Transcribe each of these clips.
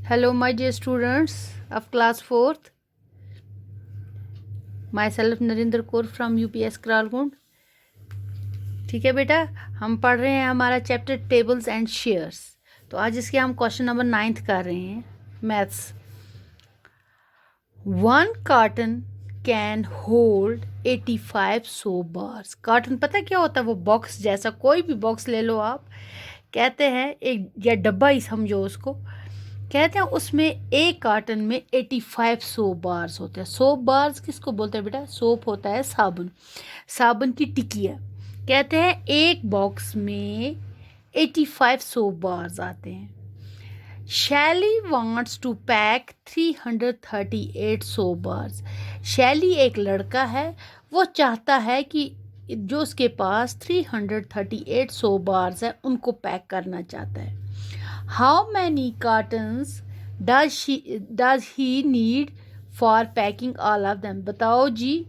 Hello, my dear students of class 4th. Myself Narinder Kaur from UPS Kralgund. ठीक है बेटा, हम पढ़ रहे हैं हमारा चैप्टर टेबल्स एंड शेयर्स। तो आज इसके हम क्वेश्चन नंबर 9 कर रहे हैं, maths. 1 carton can hold 85 soap bars. Carton पता क्या होता है? वो बॉक्स जैसा, कोई भी बॉक्स ले लो आप, कहते हैं एक या डब्बा ही समझो उसको, कहते हैं उसमें एक कार्टन में 85 सोप बार्स होते हैं। सोप बार्स किसको बोलते हैं बेटा? सोप होता है साबुन, साबुन की टिकिया। कहते हैं एक बॉक्स में 85 सोप बार्स आते हैं। Shelly wants to pack 338 soap bars. Shelly एक लड़का है, वो चाहता है कि जो उसके पास 338 सोप बार्स है उनको पैक करना चाहता है। How many cartons does he need for packing all of them? बताओ जी,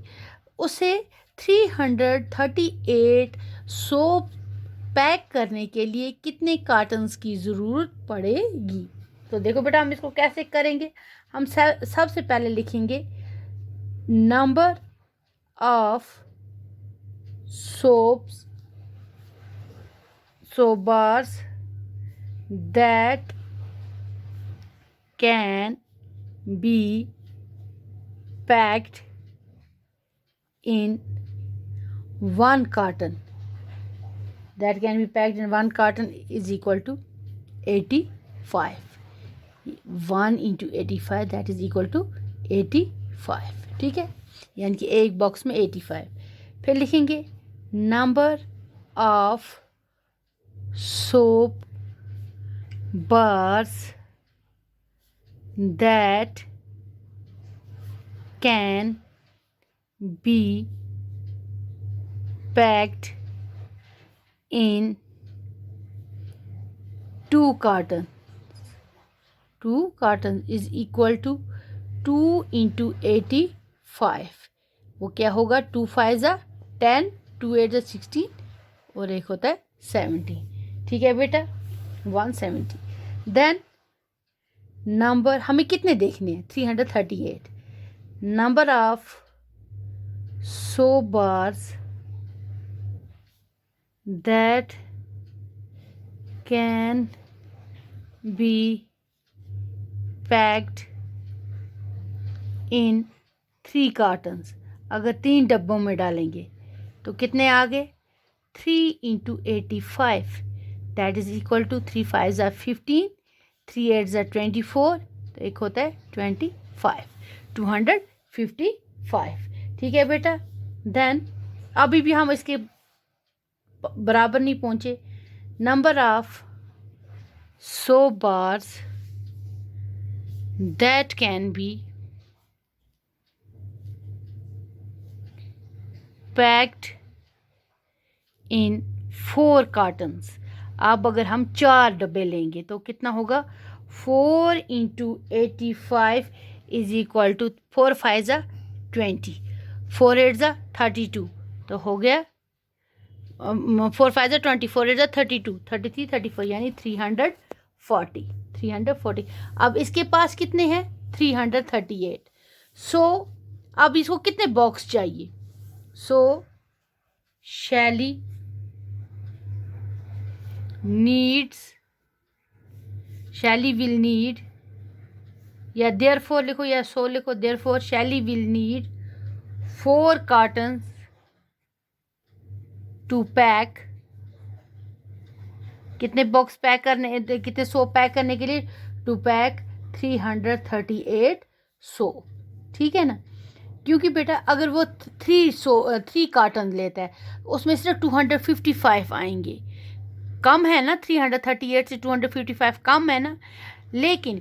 उसे 338 सोप पैक करने के लिए कितने कार्टन्स की ज़रूरत पड़ेगी? तो देखो बेटा, हम इसको कैसे करेंगे। हम सबसे पहले लिखेंगे number of soap bars that can be packed in one carton. That can be packed in one carton is equal to 85. 1 into 85, that is equal to 85. ठीक है, यानी कि एक बॉक्स में 85। फिर लिखेंगे number of soap bars that can be packed in 2 cartons. 2 cartons is equal to 2 into 85. वो क्या होगा? 2 5 10, 2 8 16 और एक होता है 70। ठीक है बेटा, 170। देन नंबर हमें कितने देखने हैं? 338। Number of soap bars that can be packed in 3 cottons. अगर 3 डब्बों में डालेंगे तो कितने आ गए? 3 into 85, that is equal to 3 5s are 15, 3 8s are 24, तो एक होता है 25, 255। ठीक है बेटा। देन अभी भी हम इसके बराबर नहीं पहुंचे। Number of soap bars that can be packed in 4 cottons. अब अगर हम 4 डब्बे लेंगे तो कितना होगा? 4 into 85 इज इक्वल टू 4 5 20, 4 8 32, तो हो गया 4 5 20, 4 8 32, 33 34, यानी 340। अब इसके पास कितने हैं? 338। सो अब इसको कितने बॉक्स चाहिए? सो शैली will need, या therefore लिखो या so लिखो, therefore Shelley will need 4 cartons to pack। कितने बॉक्स पैक करने, कितने सोप पैक करने के लिए? To pack 338 soap. ठीक है ना, क्योंकि बेटा अगर वो 3 कार्टन लेता है उसमें सिर्फ 255 आएंगे। कम है ना, 338 से 255 कम है ना। लेकिन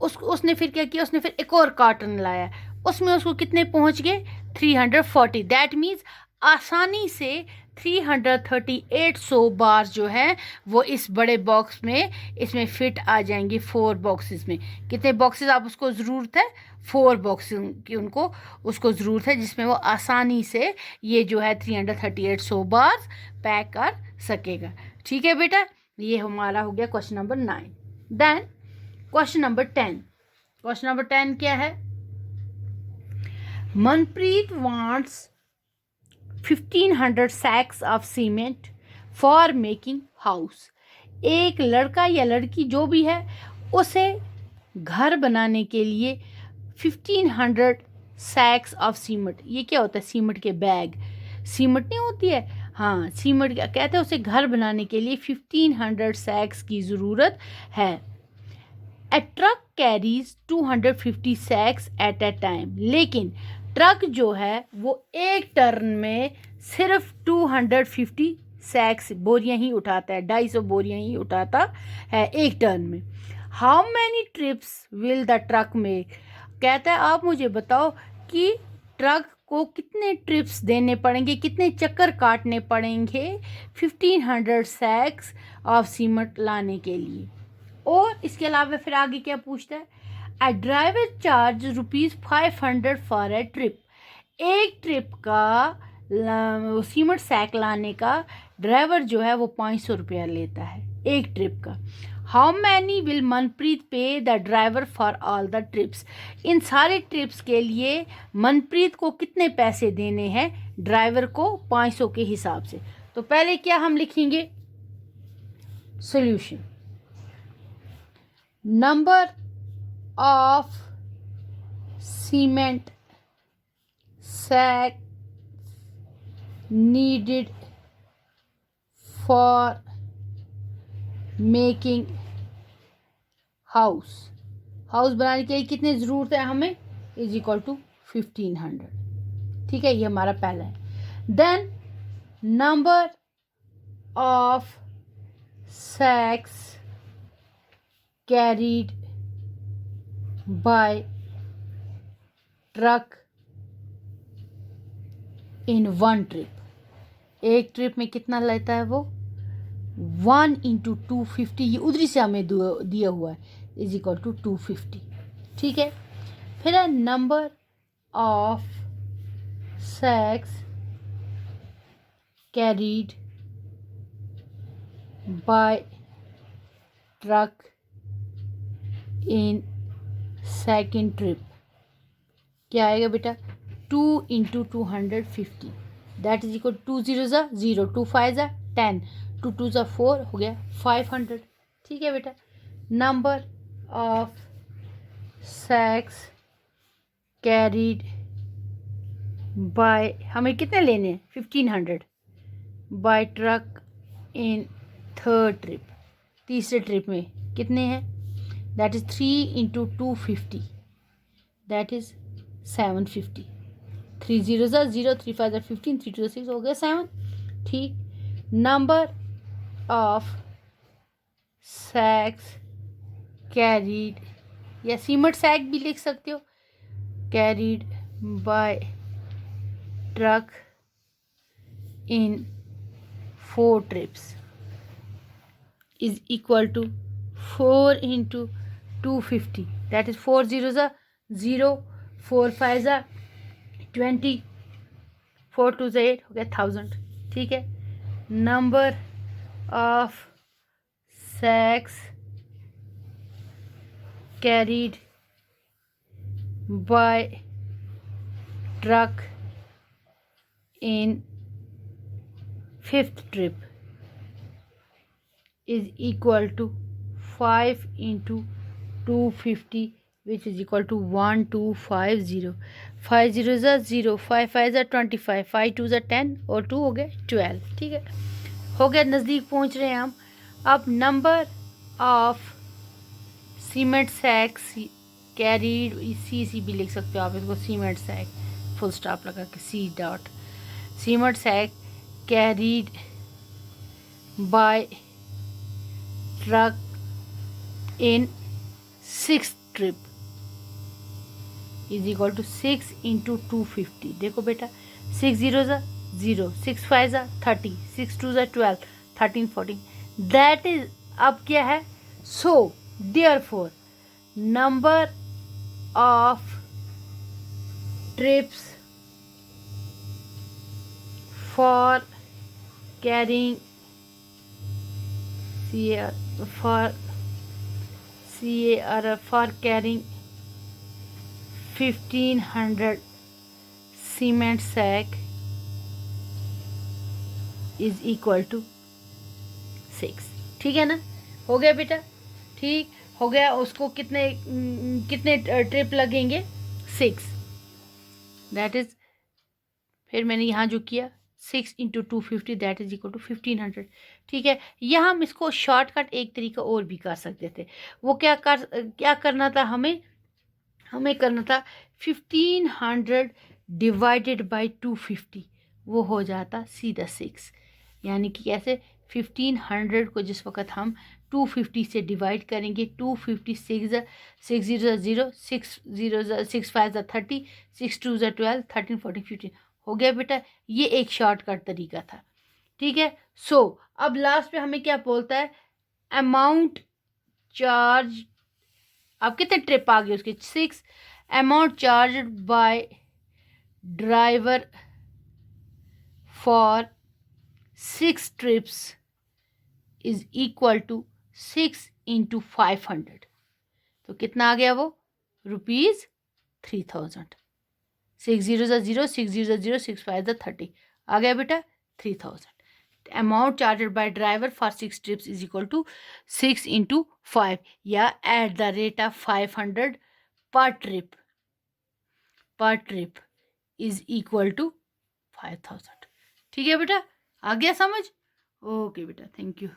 उसने फिर क्या किया? उसने फिर एक और कार्टन लाया, उसमें उसको कितने पहुंच गए? 340। दैट मीन्स आसानी से 338 सोप बार्स जो है वो इस बड़े बॉक्स में इसमें फिट आ जाएंगे। 4 बॉक्सेस में कितने बॉक्सेस आप उसको ज़रूरत है? 4 बॉक्सेस की उनको उसको ज़रूरत है, जिसमें वो आसानी से ये जो है 338 सोप बार्स पैक कर सकेगा। ठीक है बेटा, ये हमारा हो गया question number 9। Then question number 10। Question number 10 क्या है? Manpreet wants 1500 sacks of cement for making house. एक लड़का या लड़की जो भी है उसे घर बनाने के लिए 1500 sacks ऑफ सीमेंट, ये क्या होता है? सीमेंट के बैग, सीमेंट नहीं होती है, हाँ सीमेंट क्या कहते हैं, उसे घर बनाने के लिए 1500 sacks की ज़रूरत है। A truck carries 250 sacks at a time, लेकिन ट्रक जो है वो एक टर्न में सिर्फ 250 सैक्स बोरियां ही उठाता है, 250 बोरियां ही उठाता है एक टर्न में। How many trips will the truck make? कहता है आप मुझे बताओ कि ट्रक को कितने ट्रिप्स देने पड़ेंगे, कितने चक्कर काटने पड़ेंगे 1500 सैक्स ऑफ सीमेंट लाने के लिए। और इसके अलावा फिर आगे क्या पूछता है? A driver charge ₹500 for a trip. एक ट्रिप का सीमेंट सैक लाने का ड्राइवर जो है वो 500 रुपया लेता है एक ट्रिप का। How many will Manpreet pay the driver for all the trips? इन सारे ट्रिप्स के लिए मनप्रीत को कितने पैसे देने हैं ड्राइवर को 500 के हिसाब से। तो पहले क्या हम लिखेंगे? Solution. Number of cement sacks needed for making house बनाने के लिए कितनी ज़रूरत है हमें? Is equal to 1500। ठीक है, ये हमारा पहला है। Then number of sacks carried by truck in one trip। एक ट्रिप में कितना लेता है वो? 1 × 250, ये उधरी से हमें दिया हुआ है, इज इक्वल टू 250। ठीक है, फिर है number of sacks carried by truck in second trip. क्या आएगा बेटा? 2 × 250, दैट इज इक्वल 2 0 0, 2 5 10, 2 2 4, हो गया 500। ठीक है बेटा, number of sacks carried by, हमें कितने लेने हैं? 1500 by truck in third trip. तीसरे ट्रिप में कितने हैं? That is 3 × 250, that is 750। 3 0 0, 3 5 15, 3 2 6, हो गया 7। ठीक, नंबर ऑफ सैक्स कैरीड, या सीमेंट सैक भी लिख सकते हो, carried by truck in 4 trips is equal to 4 × 250, that is 4 0 0, 4 5 20, 4 2 8, हो गया 1000। ठीक है, number of sacks carried by truck in fifth trip is equal to 5 × 250, which is equal to 1250। 5 0 0, 5 5 25, 5 2 10, और 2 हो गए 12। ठीक है, हो गया, नज़दीक पहुंच रहे हैं हम। अब नंबर ऑफ सीमेंट सैक्स कैरीड, सी भी लिख सकते हो आप इसको, सीमेंट सैक फुल स्टॉप लगा के C dot, cement sack carried by truck in 6th trip is equal to 6 × 250। देखो बेटा, 6 0 0, 6 5 30, 6 2 12, 13 14, दैट इज, अब क्या है? So therefore number of trips for carrying for CAR for carrying 1500 cement sack is equal to 6। ठीक है ना, हो गया बेटा, ठीक हो गया। उसको कितने कितने ट्रिप लगेंगे, 6। दैट इज, फिर मैंने यहाँ जो किया 6 into 250 that is equal to 1500। ठीक है, यहाँ हम इसको शॉर्टकट एक तरीका और भी कर सकते थे। वो क्या करना था हमें करना था 1500 डिवाइडेड बाई 250, वो हो जाता सीधा 6। यानी कि कैसे, 1500 को जिस वक्त हम 250 से डिवाइड करेंगे, 250 6 0 0 6 0 6 5 30 6 2 12 13 14 15। हो गया बेटा, ये एक शॉर्टकट तरीका था। ठीक है, सो अब लास्ट पे हमें क्या बोलता है, अमाउंट चार्ज, अब कितने ट्रिप आ गए उसके, 6। Amount charge by driver for 6 trips is equal to 6 into 500। तो कितना आ गया वो, ₹3000। 6 0 0 6 0 0 6 5 30 आ गया बेटा 3000। Amount charged by driver for 6 trips is equal to 6 into 5 या एट द रेट ऑफ 500 पर ट्रिप इज इक्वल टू 5000। ठीक है बेटा, आ गया समझ। ओके बेटा, थैंक यू।